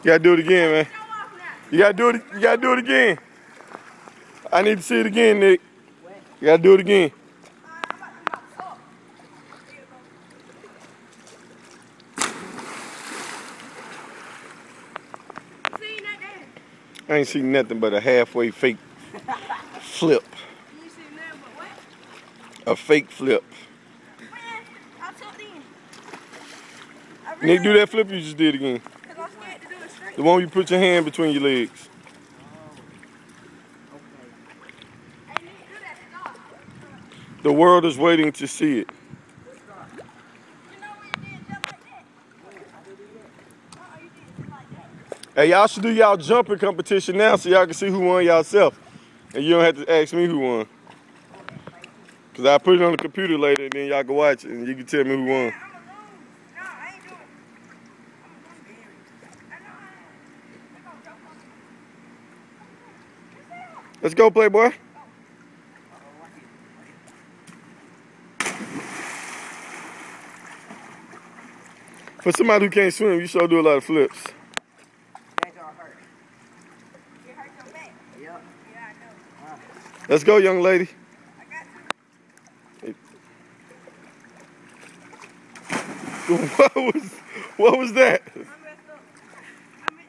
You gotta do it again, man. You gotta do it. You gotta do it again. I need to see it again, Nick. You gotta do it again. I ain't seen nothing but a halfway fake flip. You ain't seen nothing but what? A fake flip. Man, I tucked in. Nick, do that flip you just did again. Cause I'm scared to do it straight. The one where you put your hand between your legs. Hey, Nick, do that. Stop. The world is waiting to see it. You know when you did just like that? You did just like that. Hey, y'all should do y'all jumping competition now so y'all can see who won y'allself. And you don't have to ask me who won. Because I'll put it on the computer later and then y'all can watch it and you can tell me who won. I'm alone. No, I ain't doing it. Let's go, Playboy. For somebody who can't swim, you sure do a lot of flips. That gonna hurt. It hurt your back. Yep. Yeah, I know. Let's go, young lady. I got you. What was that?